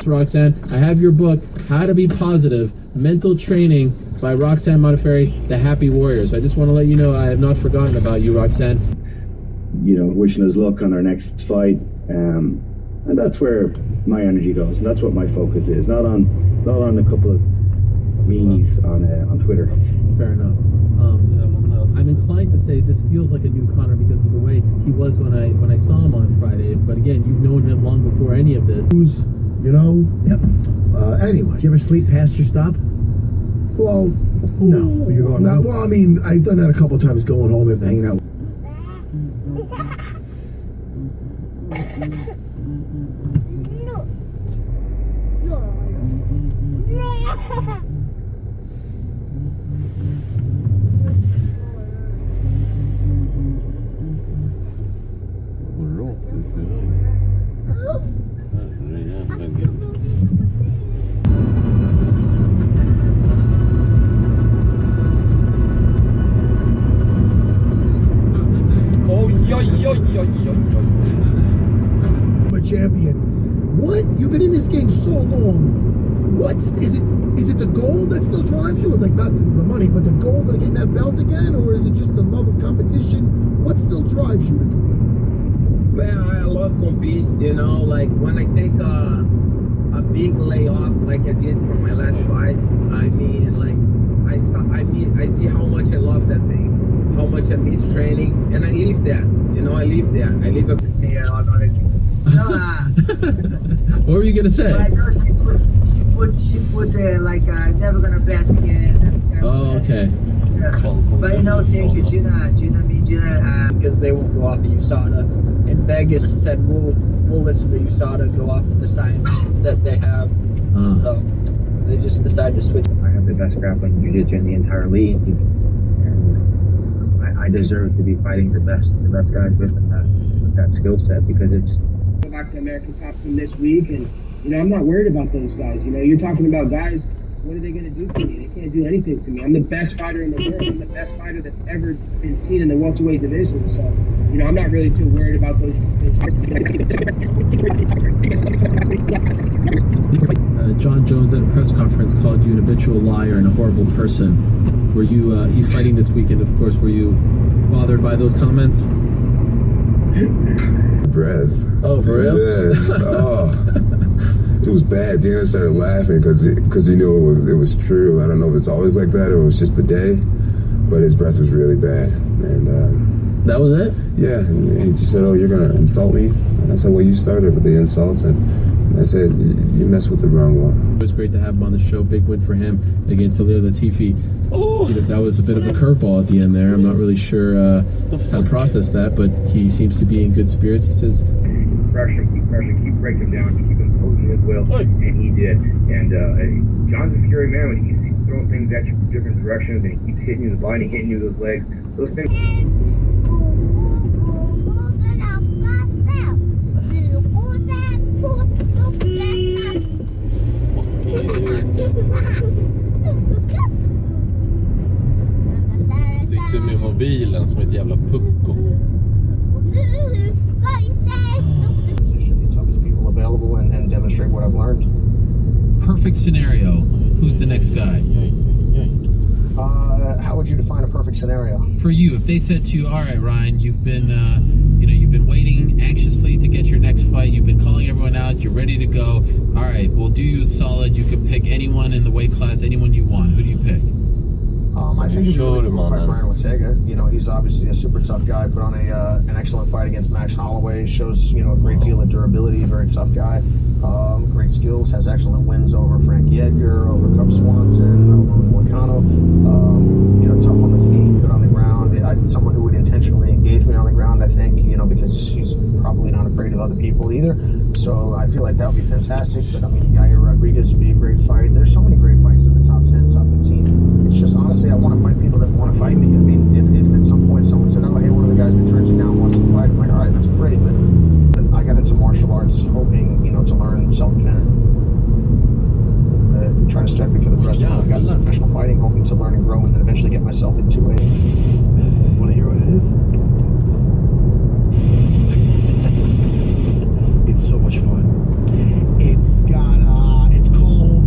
Roxanne, I have your book, How to Be Positive, Mental Training by Roxanne Modafferi, The Happy Warriors. I just want to let you know I have not forgotten about you, Roxanne. You know, wishing us luck on our next fight, and that's where my energy goes. That's what my focus is, not on a couple of memes on Twitter. Fair enough. I'm inclined to say this feels like a new Connor because of the way he was when I saw him on Friday. But again, you've known him long before any of this. You know? Yep. Anyway. Did you ever sleep past your stop? Well, no. You're going no. Well, I mean, I've done that a couple of times going home after hanging out. I'm a champion. What? You've been in this game so long. Is it the goal that still drives you? Like not the money, but the goal to get that belt again, or is it just the love of competition? What still drives you to compete? Well, I love compete, you know, like when I take a big layoff like I did from my last fight, I mean, like I see how much I love that thing, how much I miss training, and I live there. You know, I live there. I live up to say a lot of other people. What were you gonna say? But I know she put like never gonna bet again. Oh, okay. But you know, thank you, Gina, because they won't go off of USADA. And Vegas said we'll listen to USADA, go off of the science that they have. So they just decided to switch. I have the best grappling jiu-jitsu in the entire league, and I deserve to be fighting the best guys with that skill set, because it's. Go back to American Top Team this week, and you know I'm not worried about those guys. You know, you're talking about guys. What are they going to do to me? They can't do anything to me. I'm the best fighter in the world. I'm the best fighter that's ever been seen in the welterweight division. So, you know, I'm not really too worried about those. John Jones at a press conference called you an habitual liar and a horrible person. Were you? He's fighting this weekend, of course. Were you bothered by those comments? Breath. Oh, for real? Yeah. Oh. It was bad. Dana started laughing because he knew it was true. I don't know if it's always like that or it was just the day, but his breath was really bad. And that was it? Yeah. And he just said, "Oh, you're gonna insult me?" And I said, "Well, you started with the insults." And I said, "You messed with the wrong one." It was great to have him on the show. Big win for him against Ilir Latifi. Oh, that was a bit of a curveball at the end there. I'm not really sure how to process that, but he seems to be in good spirits. He says, keep pressure, keep breaking him down, keep imposing his will, and he did. And John's a scary man when he's throwing things at you from different directions, and he keeps hitting you in the body, and hitting you with those legs. Those things. Sitter med mobilen som ett jävla pucko. The toughest people available and demonstrate what I've learned. perfect scenario. Who's the next guy? How would you define a perfect scenario? For you, if they said to you, all right, Ryan, you've been, you've been waiting anxiously to get your next fight. You've been calling everyone out. You're ready to go. All right, we'll do you a solid. You can pick anyone in the weight class, anyone you want. Who do you pick? I think he's really cool fight Brian Ortega. You know, he's obviously a super tough guy. Put on an excellent fight against Max Holloway. Shows, a great deal of durability. Very tough guy. Great skills. Has excellent wins over Frankie Edgar, over Cub Swanson, over Moicano. Tough on the feet, good on the ground. Someone who would intentionally engage me on the ground, I think, because he's probably not afraid of other people either. So I feel like that would be fantastic. But Yair Rodriguez would be a great fight. There's so many great fights in the top 10, top 15. It's just, honestly, I want to fight people that want to fight me. If at some point someone said, oh, hey, one of the guys that turns you down wants to fight, I'm like, all right, that's great. But I got into martial arts hoping actually get myself into a. Want to hear what it is? It's so much fun. It's got, it's called...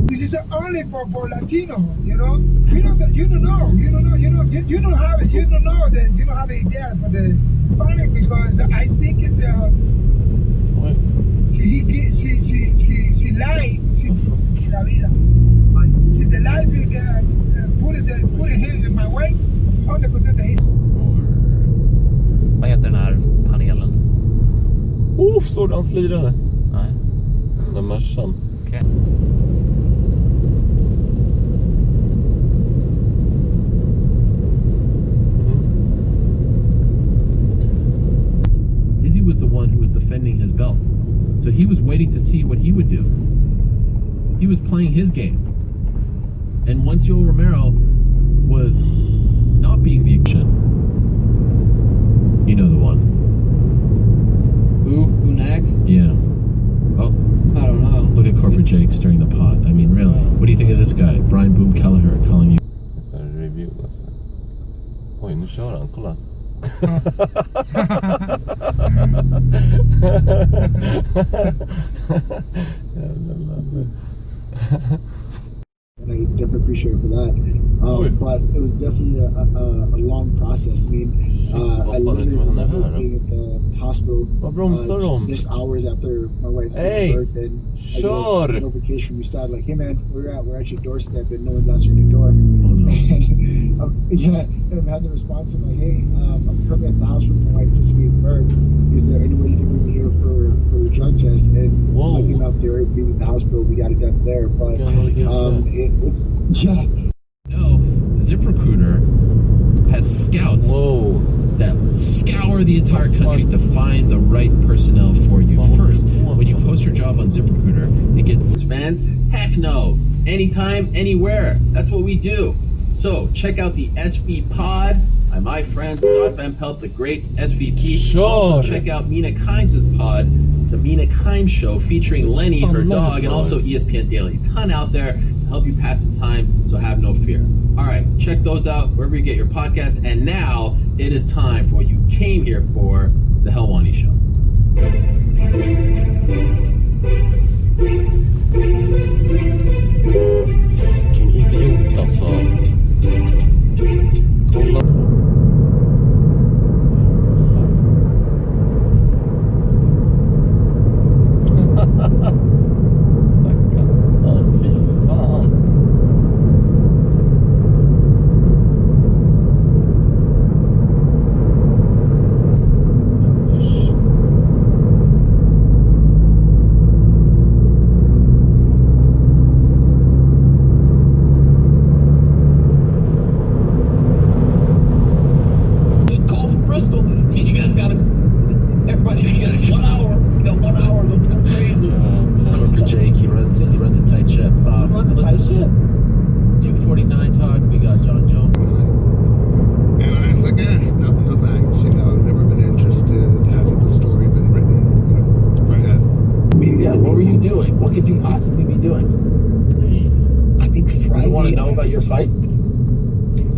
This is only for Latino, you know. You don't have it. You don't know that you don't have an idea for the funny because I think it's she lied. She la vida. She the life put it here in my way. 100% hate. Vad heter den här panelen? Såg du hans lirare? Nej. Den där Mercan. Okej. Izzy was the one who was defending his belt. So he was waiting to see what he would do. He was playing his game. And once Yoel Romero was not being the action, you know the one. Who next? Yeah. Oh, I don't know. look at Corporate Jake stirring the pot. I mean, really. What do you think of this guy? Brian Boom Kelleher calling you. Det är en review alltså. Oj, nu kör han. Kolla. And I definitely appreciate it for that. But it was definitely a long process. I mean, I literally remember being at the hospital just hours after my wife's birth, and I got a notification from your side like, "Hey man, we're at your doorstep, and no one's answering your door." Oh, no. And I'm having the response of like, "Hey, I'm currently at the hospital. My wife just gave birth. Is there any way you can bring me here for the drug test?" And I came out there, being at the hospital, we got it done there. But it's No, ZipRecruiter has scouts that scour the entire country to find the right personnel for you. First, when you post your job on ZipRecruiter, it gets fans. Heck no. Anytime, anywhere. That's what we do. So check out the SV Pod by my friend Scott Van Pelt, the great SVP. Also check out Mina Kimes' pod, the Mina Kimes Show, featuring Lenny, her dog, and also ESPN Daily. Ton out there to help you pass the time, so have no fear. All right, check those out wherever you get your podcasts. And now it is time for what you came here for, the Helwani Show. Vilken idiot alltså. Kolla. Stackarn. Fy fan. Usch. Corporate Jake, he runs a tight ship. 249 talk. We got John Jones. And I was like, no thanks. Never been interested. Hasn't the story been written? For death. Yeah, what were you doing? What could you possibly be doing? I think Friday. You want to know about your fights?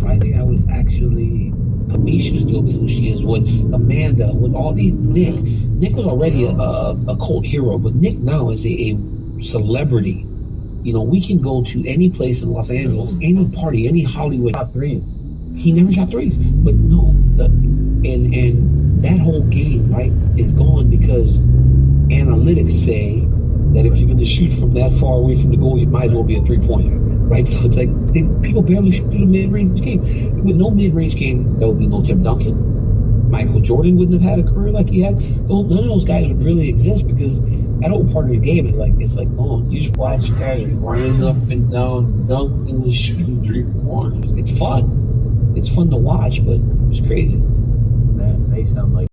Friday, I was actually. Amisha still be who she is. With Amanda, with all these Nick. Nick was already a cult hero, but Nick now is a celebrity. We can go to any place in Los Angeles, any party, any Hollywood. Shot threes. He never shot threes, but no, and that whole game, right, is gone because analytics say that if you're going to shoot from that far away from the goal, it might as well be a three-pointer, right? So it's like people barely shoot a mid-range game. With no mid-range game, there would be no Tim Duncan. Michael Jordan wouldn't have had a career like he had. None of those guys would really exist because that whole part of the game is like, you just watch guys running up and down, dunking and shooting three-pointers. It's fun. It's fun to watch, but it's crazy. they sound like